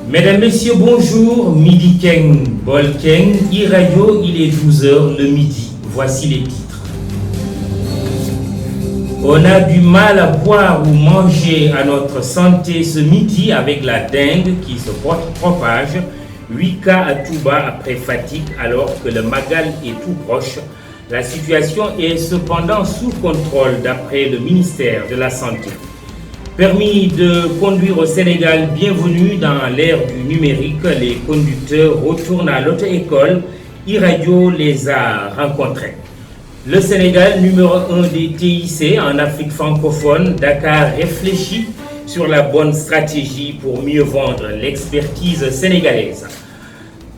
Mesdames, Messieurs, bonjour. Midi Keng, Bol Keng, e-radio, il est 12h le midi. Voici les titres. On a du mal à boire ou manger à notre santé ce midi avec la dengue qui se propage. 8 cas à Touba après fatigue alors que le Magal est tout proche. La situation est cependant sous contrôle d'après le ministère de la Santé. Permis de conduire au Sénégal, bienvenue dans l'ère du numérique. Les conducteurs retournent à l'auto-école. e-radio les a rencontrés. Le Sénégal, numéro 1 des TIC en Afrique francophone, Dakar réfléchit sur la bonne stratégie pour mieux vendre l'expertise sénégalaise.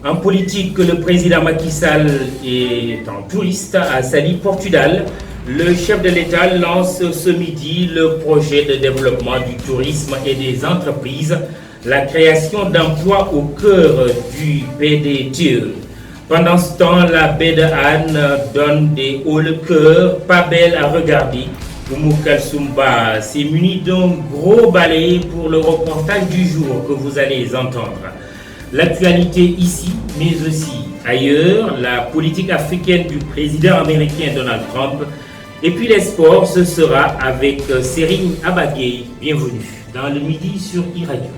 En politique, le président Macky Sall est en touriste à Saly, Portugal. Le chef de l'État lance ce midi le projet de développement du tourisme et des entreprises, la création d'emplois au cœur du PDTE. Pendant ce temps, la baie de Anne donne des hauts le cœur, pas belle à regarder. Oumou Kalsoumba s'est muni d'un gros balai pour le reportage du jour que vous allez entendre. L'actualité ici, mais aussi ailleurs, la politique africaine du président américain Donald Trump. Et puis les sports, ce sera avec Serine Abagay. Bienvenue dans le midi sur e-radio.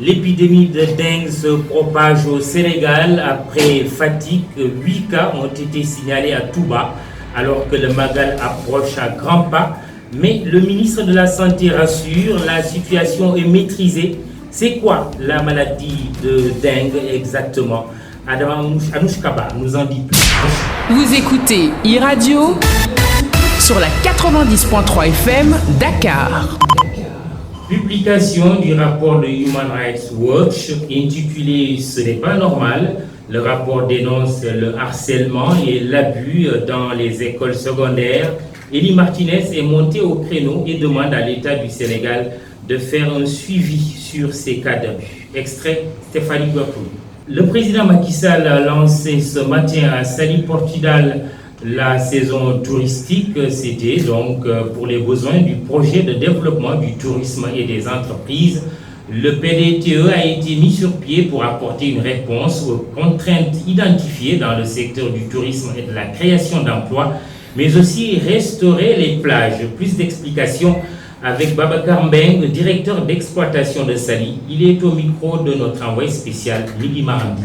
L'épidémie de dengue se propage au Sénégal après fatigue. 8 cas ont été signalés à Touba alors que le Magal approche à grands pas. Mais le ministre de la Santé rassure, la situation est maîtrisée. C'est quoi la maladie de dengue exactement? Adam Anouch Kaba nous en dit plus. Vous écoutez e-radio sur la 90.3 FM Dakar. Publication du rapport de Human Rights Watch intitulé « Ce n'est pas normal ». Le rapport dénonce le harcèlement et l'abus dans les écoles secondaires. Elie Martinez est monté au créneau et demande à l'État du Sénégal de faire un suivi sur ces cas d'abus. Extrait Stéphanie Guapou. Le président Macky Sall a lancé ce matin à Saly, Portugal, la saison touristique. C'était donc pour les besoins du projet de développement du tourisme et des entreprises. Le PDTE a été mis sur pied pour apporter une réponse aux contraintes identifiées dans le secteur du tourisme et de la création d'emplois, mais aussi restaurer les plages. Plus d'explications avec Babacar Mbeng, directeur d'exploitation de Saly. Il est au micro de notre envoyé spécial, Midi Maranda.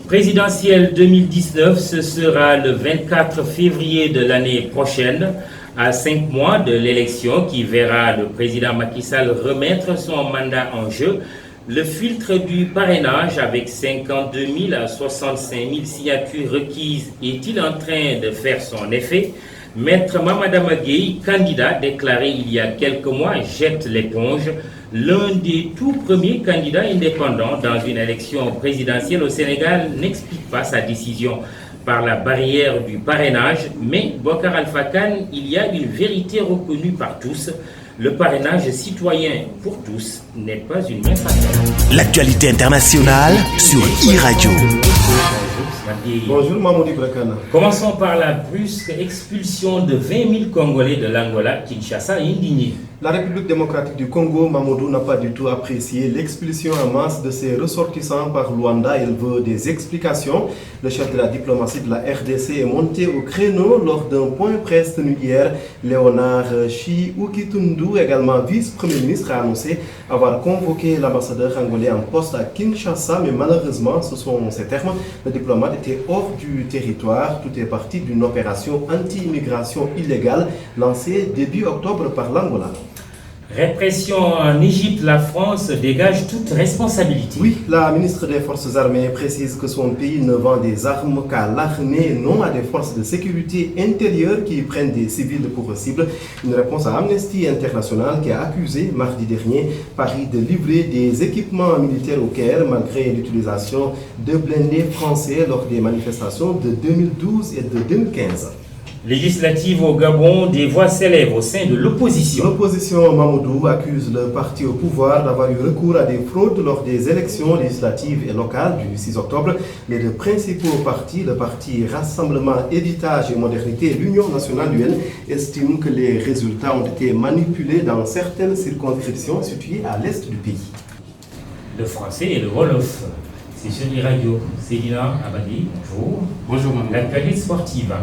Présidentielle 2019, ce sera le 24 février de l'année prochaine, à 5 mois de l'élection qui verra le président Macky Sall remettre son mandat en jeu. Le filtre du parrainage avec 52 000 à 65 000 signatures requises est-il en train de faire son effet? Maître Mamadama Gueye, candidat déclaré il y a quelques mois, jette l'éponge. L'un des tout premiers candidats indépendants dans une élection présidentielle au Sénégal n'explique pas sa décision par la barrière du parrainage. Mais Bokar Alpha Khan, il y a une vérité reconnue par tous. Le parrainage citoyen pour tous n'est pas une mince affaire. L'actualité internationale sur e-radio. Bonjour Mamoudi Brakana. Commençons par la brusque expulsion de 20 000 Congolais de l'Angola. Kinshasa est indigné. La République démocratique du Congo, Mamoudou, n'a pas du tout apprécié l'expulsion en masse de ses ressortissants par Luanda. Il veut des explications. Le chef de la diplomatie de la RDC est monté au créneau lors d'un point presse tenu hier. Léonard Chi-Oukitundu, également vice-premier ministre, a annoncé avoir convoqué l'ambassadeur angolais en poste à Kinshasa, mais malheureusement, ce sont ces termes, le diplomate était hors du territoire. Tout est parti d'une opération anti-immigration illégale lancée début octobre par l'Angola. Répression en Égypte, la France dégage toute responsabilité. Oui, la ministre des Forces armées précise que son pays ne vend des armes qu'à l'armée, non à des forces de sécurité intérieure qui prennent des civils pour cible. Une réponse à Amnesty International qui a accusé mardi dernier Paris de livrer des équipements militaires au Caire malgré l'utilisation de blindés français lors des manifestations de 2012 et de 2015. Législative au Gabon, des voix s'élèvent au sein de l'opposition. L'opposition Mamoudou accuse le parti au pouvoir d'avoir eu recours à des fraudes lors des élections législatives et locales du 6 octobre. Les deux principaux partis, le parti Rassemblement, Héritage et Modernité et l'Union nationale UN, estiment que les résultats ont été manipulés dans certaines circonscriptions situées à l'est du pays. Le français et le wolof, c'est sur iRadio. Céline Abadi, bonjour. Bonjour, Maman. L'actualité sportive.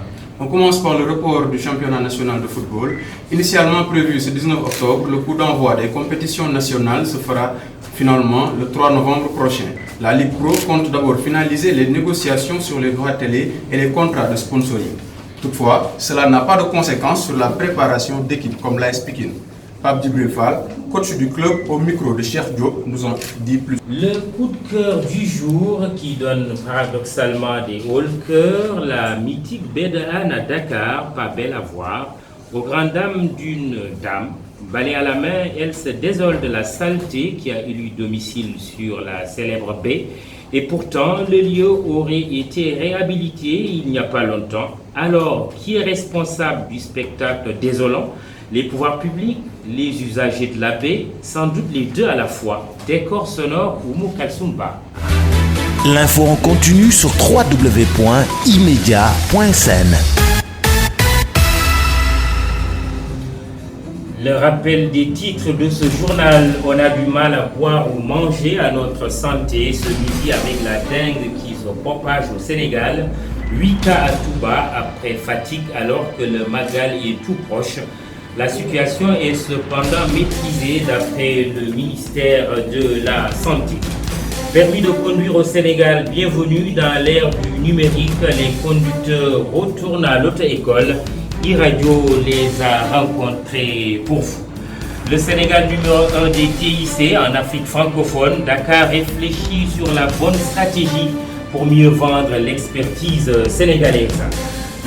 On commence par le report du championnat national de football. Initialement prévu ce 19 octobre, le coup d'envoi des compétitions nationales se fera finalement le 3 novembre prochain. La Ligue Pro compte d'abord finaliser les négociations sur les droits télé et les contrats de sponsoring. Toutefois, cela n'a pas de conséquences sur la préparation d'équipes comme l'AS Pikine. Pape Djibril Fall, coach du club au micro de Cheikh Diop, nous en dit plus. Le coup de cœur du jour qui donne paradoxalement des hauts le cœur, la mythique baie de Hann à Dakar, pas belle à voir, aux grandes dames d'une dame. Balai à la main, elle se désole de la saleté qui a élu domicile sur la célèbre baie. Et pourtant, le lieu aurait été réhabilité il n'y a pas longtemps. Alors, qui est responsable du spectacle désolant ? Les pouvoirs publics, les usagers de la baie, sans doute les deux à la fois. Décor sonore ou Moukalsoumba. L'info en continu sur www.imedia.sn. Le rappel des titres de ce journal. On a du mal à boire ou manger à notre santé ce midi avec la dengue qui se propage au Sénégal. 8 cas à Touba après fatigue alors que le Magal est tout proche. La situation est cependant maîtrisée d'après le ministère de la Santé. Permis de conduire au Sénégal, bienvenue dans l'ère du numérique. Les conducteurs retournent à l'auto-école. iRadio les a rencontrés pour vous. Le Sénégal numéro 1 des TIC en Afrique francophone, Dakar réfléchit sur la bonne stratégie pour mieux vendre l'expertise sénégalaise.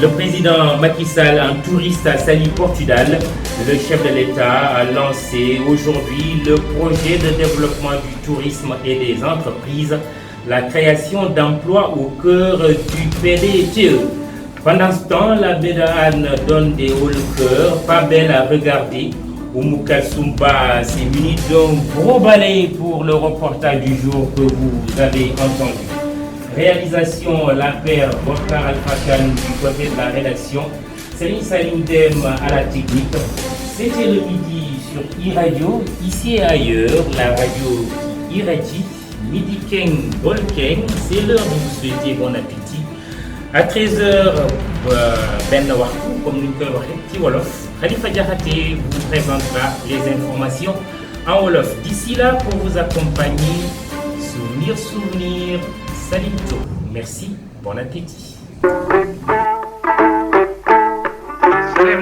Le président Macky Sall, en touriste à Saly, Portugal, le chef de l'État a lancé aujourd'hui le projet de développement du tourisme et des entreprises, la création d'emplois au cœur du PDTE. Pendant ce temps, la baie de Hann donne des hauts le cœur, pas belle à regarder. Moukalsoumba s'est muni d'un gros balai pour le reportage du jour que vous avez entendu. Réalisation, la paire Bokar Al-Fakan du côté de la rédaction, Céline Salioudem à la technique. C'était le midi sur iRadio, ici et ailleurs, la radio qui irradie. Midi Keng Bolkeng, c'est l'heure de vous souhaiter bon appétit. À 13h, Ben Wakou, comme nous le dit Wolof, Khalifa Diakhaté vous présentera les informations en Wolof. D'ici là, pour vous accompagner, souvenir. Salito. Merci, bon appétit. Salim